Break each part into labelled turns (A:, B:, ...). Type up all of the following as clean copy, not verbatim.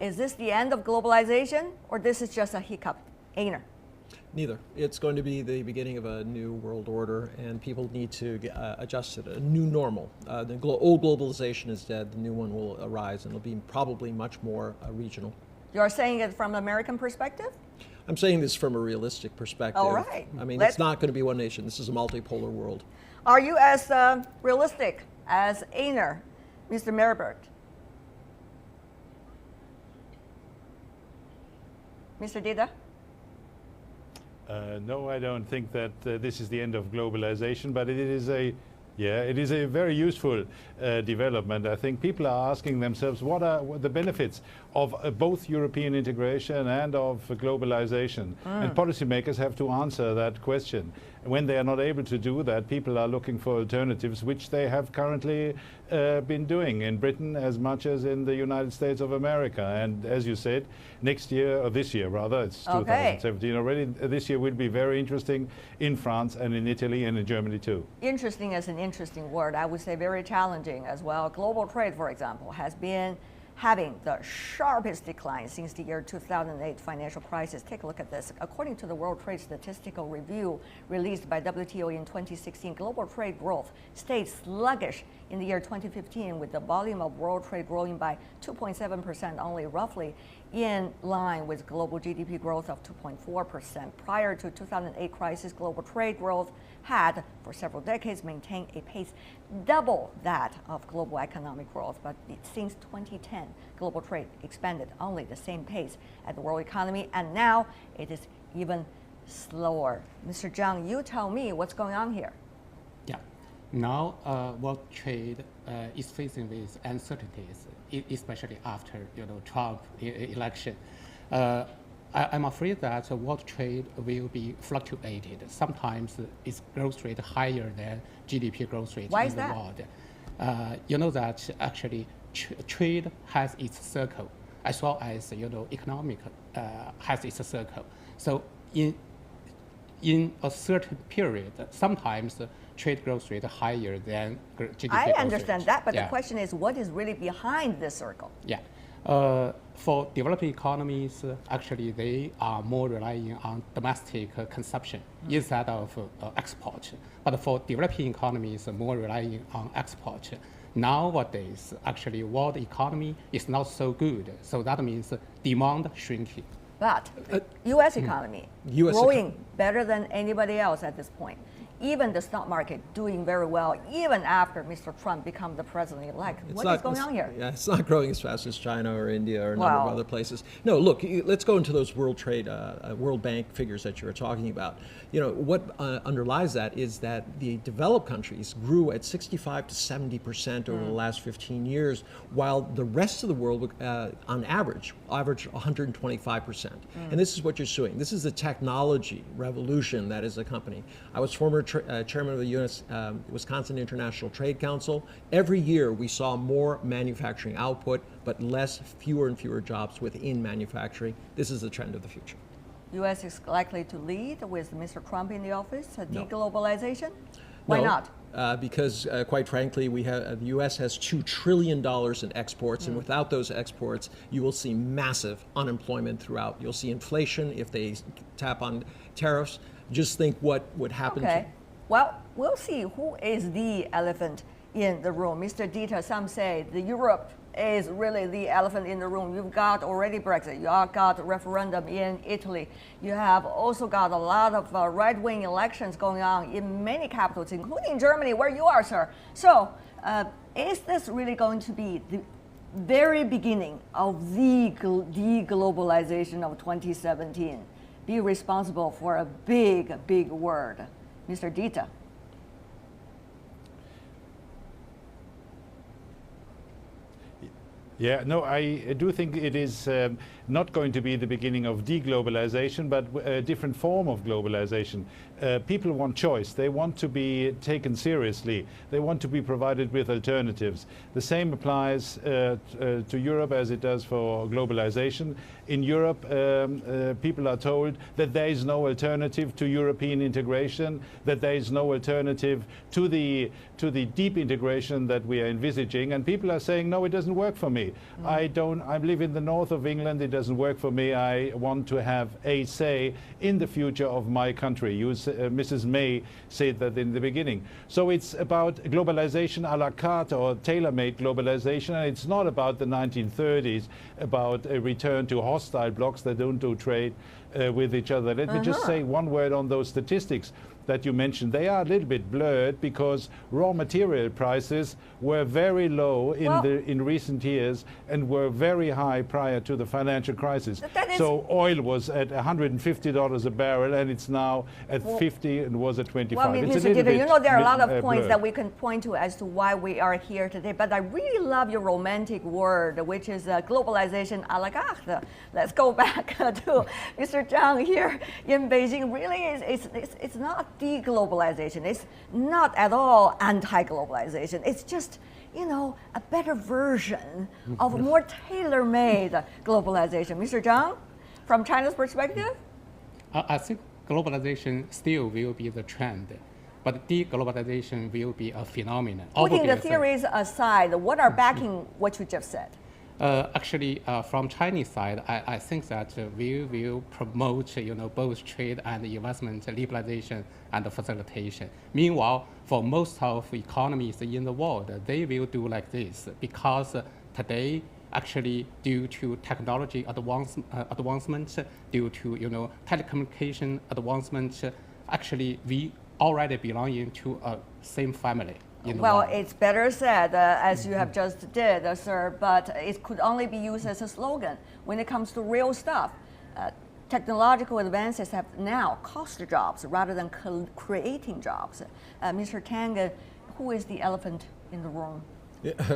A: Is this the end of globalization, or this is just a hiccup? Einar.
B: Neither. It's going to be the beginning of a new world order, and people need to adjust to it, a new normal. The old globalization is dead, the new one will arise, and it'll be probably much more regional.
A: You're saying it from an American perspective?
B: I'm saying this from a realistic perspective.
A: All right.
B: I mean, it's not going to be one nation. This is a multipolar world.
A: Are you as realistic as Einar, Mr. Heribert? Mr. Dieter?
C: No, I don't think that this is the end of globalization, but it is a very useful development. I think people are asking themselves what are the benefits of both European integration and of globalization. And policymakers have to answer that question. When they are not able to do that, people are looking for alternatives, which they have currently been doing in Britain as much as in the United States of America. And as you said, next year, or this year rather, it's 2017 already, this year will be very interesting in France and in Italy and in Germany too.
A: Interesting is an interesting word. I would say very challenging as well. Global trade, for example, has been having the sharpest decline since the year 2008 financial crisis. Take a look at this. According to the World Trade Statistical Review released by WTO in 2016, global trade growth stayed sluggish in the year 2015, with the volume of world trade growing by 2.7%, only roughly in line with global GDP growth of 2.4%. Prior to 2008 crisis, global trade growth had, for several decades, maintained a pace double that of global economic growth. But since 2010, global trade expanded only the same pace as the world economy, and now it is even slower. Mr. Zhang, you tell me what's going on here.
D: Yeah. Now, world trade is facing with uncertainties, especially after Trump election. I'm afraid that world trade will be fluctuated. Sometimes its growth rate higher than GDP growth rate
A: Why
D: in
A: is
D: the
A: that?
D: world. You know that actually trade has its circle, as well as economic has its circle. So in a certain period, sometimes trade growth rate higher than GDP growth rate.
A: I understand that, but
D: Yeah.
A: the question is, what is really behind this circle?
D: Yeah. For developing economies, actually, they are more relying on domestic consumption instead of export. But for developing economies, more relying on export. Nowadays, actually, world economy is not so good. So that means demand shrinking.
A: But U.S. economy
B: US
A: growing better than anybody else at this point. Even the stock market doing very well, even after Mr. Trump become the president-elect. What is going on here?
B: Yeah, it's not growing as fast as China or India or a number of
A: Wow.
B: other places. No, look, let's go into those World Trade, World Bank figures that you were talking about. What underlies that is that the developed countries grew at 65 to 70% over the last 15 years, while the rest of the world, on average 125%. And this is what you're seeing. This is the technology revolution that is accompanying. I was former chairman of the Wisconsin International Trade Council. Every year we saw more manufacturing output, but fewer and fewer jobs within manufacturing. This is the trend of the future.
A: U.S. is likely to lead with Mr. Trump in the office,
B: No.
A: deglobalization? Why
B: No,
A: not?
B: Because quite frankly, the U.S. has $2 trillion in exports, and without those exports, you will see massive unemployment throughout. You'll see inflation if they tap on tariffs. Just think what would happen
A: Okay. Well, we'll see who is the elephant in the room. Mr. Dieter, some say the Europe is really the elephant in the room. You've got already Brexit. You have got referendum in Italy. You have also got a lot of right-wing elections going on in many capitals, including Germany, where you are, sir. So is this really going to be the very beginning of the deglobalization of 2017? Be responsible for a big, big word. Mr. Dieter.
C: Yeah, no, I do think it is not going to be the beginning of deglobalization, but a different form of globalization. People want choice. They want to be taken seriously. They want to be provided with alternatives. The same applies to Europe as it does for globalization. In Europe, people are told that there is no alternative to European integration, that there is no alternative to the deep integration that we are envisaging, and people are saying, no, it doesn't work for me. say. I live in the north of England. It doesn't work for me. I want to have a say in the future of my country. Mrs. May said that in the beginning. So it's about globalization a la carte or tailor-made globalization. And it's not about the 1930s, about a return to hostile blocs that don't do trade with each other. Let me just say one word on those statistics that you mentioned. They are a little bit blurred because raw material prices were very low in recent years and were very high prior to the financial crisis. So oil was at $150 a barrel and it's now at 50 and was at 25.
A: Well, I mean, Mr. Dieter, you know there are a lot of points that we can point to as to why we are here today, but I really love your romantic word, which is globalization à la carte. Let's go back to Mr. Zhang here in Beijing. Really, it's not deglobalization. It's not at all anti-globalization. It's just, you know, a better version of a more tailor-made globalization. Mr. Zhang, from China's perspective?
D: I think globalization still will be the trend, but deglobalization will be a phenomenon.
A: Putting the theories aside, what are backing what you just said?
D: Actually, from Chinese side, I think that we will promote, both trade and investment liberalization and facilitation. Meanwhile, for most of economies in the world, they will do like this because today, actually, due to technology advancement, due to telecommunication advancement, actually we already belong into a same family.
A: Well, it's better said, as you have just did, sir, but it could only be used as a slogan. When it comes to real stuff, technological advances have now cost jobs rather than creating jobs. Mr. Tangen, who is the elephant in the room?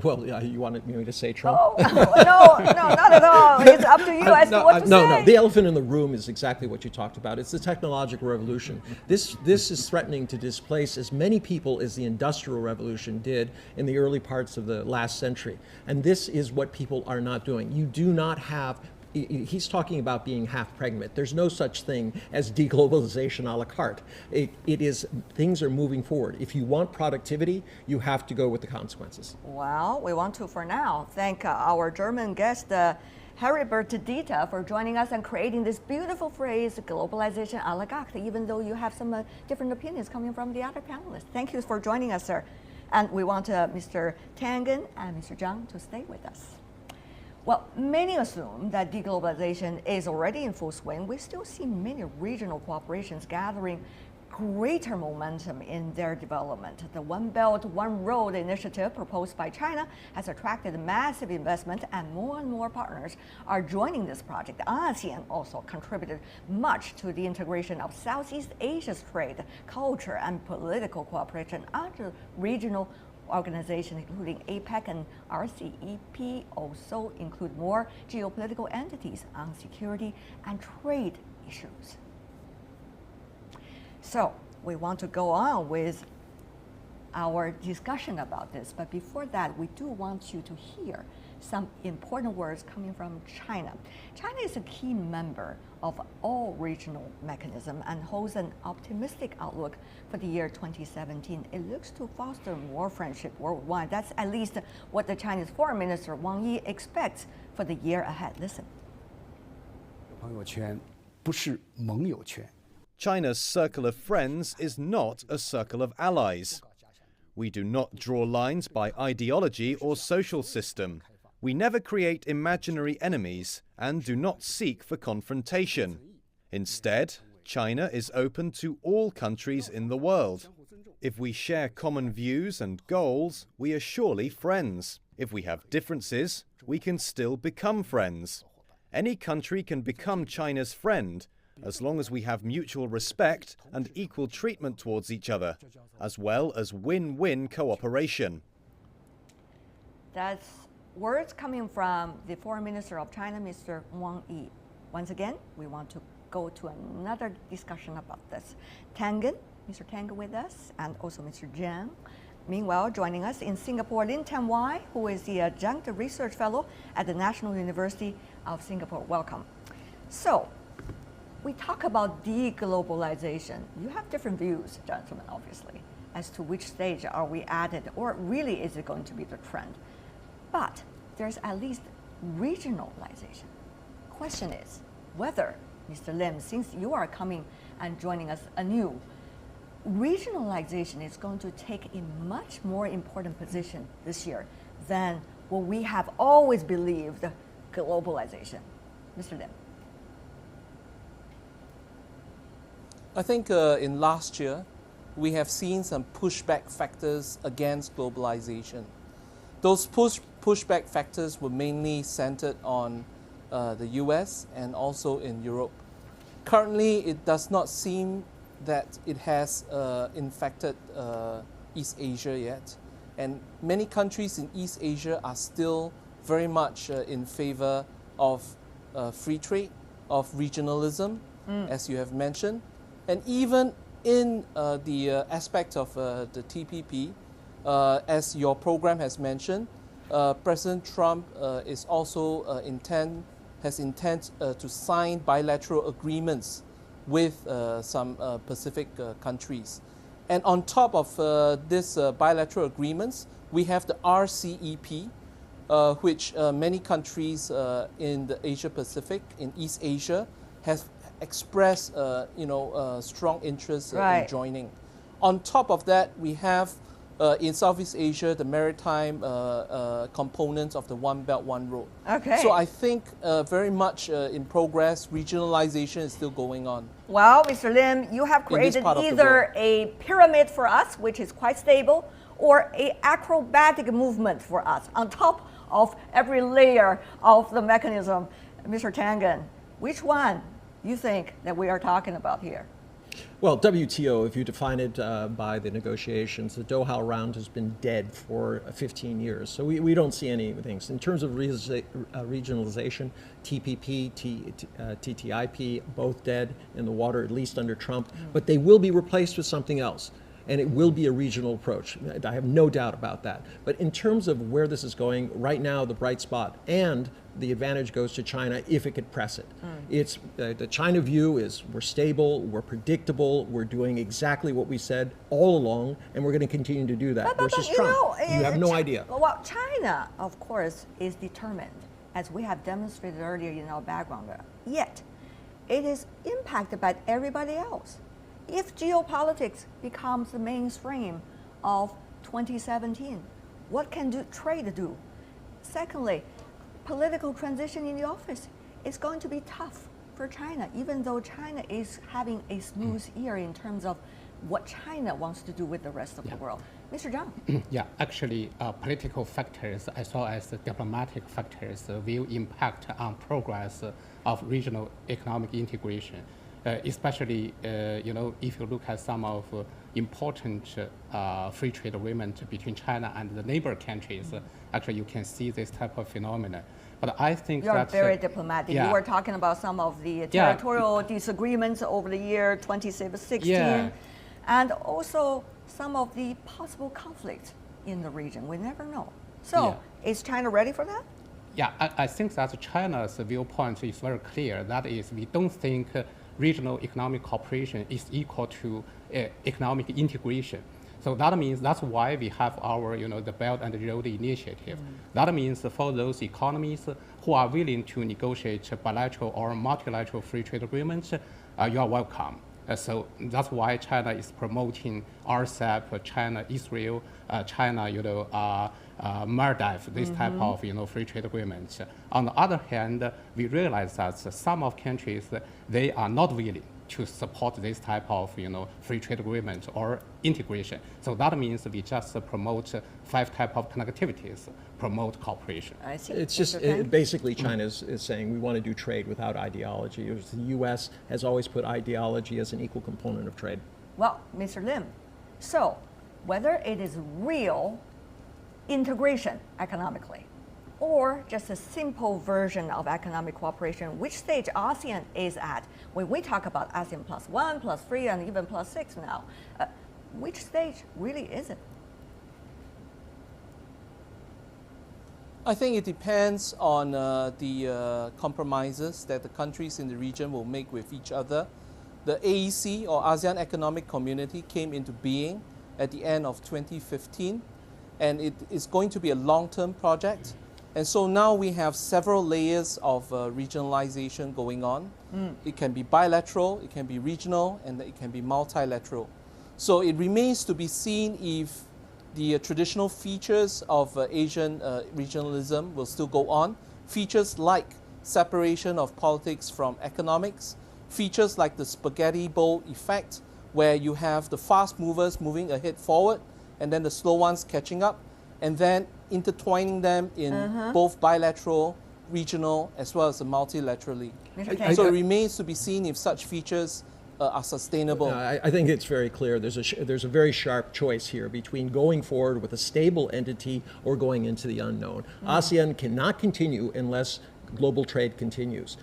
B: Well, you wanted me to say Trump?
A: Oh, no, not at all. It's up to you as to what to say.
B: No, the elephant in the room is exactly what you talked about. It's the technological revolution. This is threatening to displace as many people as the Industrial Revolution did in the early parts of the last century. And this is what people are not doing. You do not have... He's talking about being half pregnant. There's no such thing as deglobalization a la carte. It is, things are moving forward. If you want productivity, you have to go with the consequences.
A: Well, we want to, for now, thank our German guest, Heribert Dieter, for joining us and creating this beautiful phrase, globalization a la carte, even though you have some different opinions coming from the other panelists. Thank you for joining us, sir. And we want Mr. Tangen and Mr. Zhang to stay with us. Well, many assume that deglobalization is already in full swing. We still see many regional cooperations gathering greater momentum in their development. The One Belt, One Road initiative proposed by China has attracted massive investment, and more partners are joining this project. ASEAN also contributed much to the integration of Southeast Asia's trade, culture, and political cooperation under regional organizations, including APEC and RCEP, also include more geopolitical entities on security and trade issues. So we want to go on with our discussion about this, but before that, we do want you to hear some important words coming from China. China is a key member of all regional mechanisms and holds an optimistic outlook for the year 2017. It looks to foster more friendship worldwide. That's at least what the Chinese Foreign Minister Wang Yi expects for the year ahead. Listen.
E: China's circle of friends is not a circle of allies. We do not draw lines by ideology or social system. We never create imaginary enemies and do not seek for confrontation. Instead, China is open to all countries in the world. If we share common views and goals, we are surely friends. If we have differences, we can still become friends. Any country can become China's friend, as long as we have mutual respect and equal treatment towards each other, as well as win-win cooperation.
A: That's words coming from the Foreign Minister of China, Mr. Wang Yi. Once again, we want to go to another discussion about this. Tangen, Mr. Tangen with us, and also Mr. Zhang. Meanwhile, joining us in Singapore, Lim Tai Wei, who is the Adjunct Research Fellow at the National University of Singapore. Welcome. So, we talk about deglobalization. You have different views, gentlemen, obviously, as to which stage are we at it, or really is it going to be the trend? But there's at least regionalization. Question is whether, Mr. Lim, since you are coming and joining us anew, regionalization is going to take a much more important position this year than what we have always believed, globalization. Mr. Lim.
F: I think in last year, we have seen some pushback factors against globalization. Those pushback factors were mainly centered on the US and also in Europe. Currently, it does not seem that it has infected East Asia yet. And many countries in East Asia are still very much in favor of free trade, of regionalism, as you have mentioned. And even in the aspect of the TPP, as your program has mentioned, President Trump is also has intent to sign bilateral agreements with some Pacific countries. And on top of these bilateral agreements, we have the RCEP, which many countries in the Asia Pacific, in East Asia, have expressed strong interest in joining. On top of that, we have in Southeast Asia the maritime components of the One Belt, One Road.
A: Okay.
F: So I think very much in progress, regionalization is still going on.
A: Well, Mr. Lim, you have created either a pyramid for us, which is quite stable, or an acrobatic movement for us on top of every layer of the mechanism. Mr. Tangen, which one you think that we are talking about here?
B: Well, WTO, if you define it by the negotiations, the Doha round has been dead for 15 years. So we don't see any things. In terms of regionalization, TPP, TTIP, both dead in the water, at least under Trump. But they will be replaced with something else. And it will be a regional approach. I have no doubt about that. But in terms of where this is going, right now, the bright spot and the advantage goes to China if it could press it. It's the China view is we're stable, we're predictable, we're doing exactly what we said all along, and we're going to continue to do that. Versus Trump, you have no idea.
A: Well, China, of course, is determined, as we have demonstrated earlier in our background. Yet, it is impacted by everybody else. If geopolitics becomes the mainstream of 2017, what can trade do? Secondly, political transition in the office is going to be tough for China, even though China is having a smooth year in terms of what China wants to do with the rest of the world. Mr. Zhang?
D: Yeah, actually, political factors as well as diplomatic factors will impact on progress of regional economic integration. Especially, if you look at some of important free trade agreements between China and the neighbor countries, actually you can see this type of phenomenon. But I think
A: you are very diplomatic.
D: Yeah.
A: You were talking about some of the territorial disagreements over the year 2016, and also some of the possible conflicts in the region. We never know. So, is China ready for that?
D: Yeah, I think that China's viewpoint is very clear. That is, we don't think regional economic cooperation is equal to economic integration. So that means that's why we have our, the Belt and Road Initiative. That means for those economies who are willing to negotiate bilateral or multilateral free trade agreements, you are welcome. So that's why China is promoting RCEP, China, Israel, China, Maldives, this type of free trade agreements. On the other hand, we realize that some of countries they are not willing to support this type of free trade agreement or integration. So that means we just promote 5 types of connectivities, promote cooperation.
A: I see.
B: It's just basically China is saying we want to do trade without ideology. The U.S. has always put ideology as an equal component of trade.
A: Well, Mr. Lim, so whether it is real integration economically or just a simple version of economic cooperation, which stage ASEAN is at when we talk about ASEAN +1, +3, and even +6 now, which stage really is it?
F: I think it depends on the compromises that the countries in the region will make with each other. The AEC, or ASEAN Economic Community, came into being at the end of 2015, and it is going to be a long-term project. And so now we have several layers of regionalization going on. It can be bilateral, it can be regional, and it can be multilateral. So it remains to be seen if the traditional features of Asian regionalism will still go on. Features like separation of politics from economics, features like the spaghetti bowl effect, where you have the fast movers moving ahead forward, and then the slow ones catching up, and then intertwining them in both bilateral, regional, as well as multilaterally. So it remains to be seen if such features are sustainable.
B: I think it's very clear. There's a very sharp choice here between going forward with a stable entity or going into the unknown. ASEAN cannot continue unless global trade continues.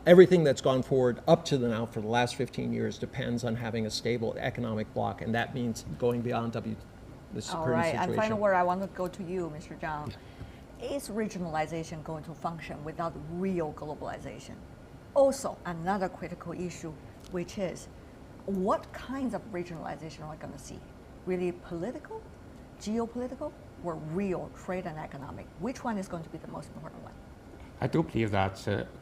B: Everything that's gone forward up to now for the last 15 years depends on having a stable economic bloc, and that means going beyond this
A: All
B: current
A: right,
B: situation.
A: and final word, I want to go to you, Mr. Zhang. Is regionalization going to function without real globalization? Also, another critical issue, which is what kinds of regionalization are we going to see? Really political, geopolitical, or real trade and economic? Which one is going to be the most important one?
D: I do believe that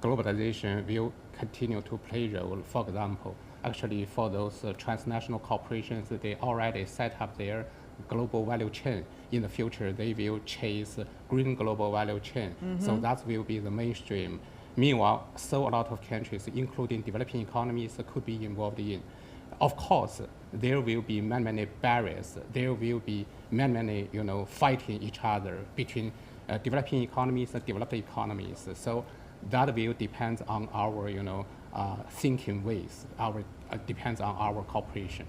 D: globalization will continue to play a role. For example, actually for those transnational corporations, they already set up their global value chain. In the future, they will chase green global value chain. So that will be the mainstream. Meanwhile, so a lot of countries, including developing economies, could be involved in. Of course, there will be many barriers. There will be many fighting each other between developing economies and developed economies. So that will depend on our thinking ways. Depends on our cooperation.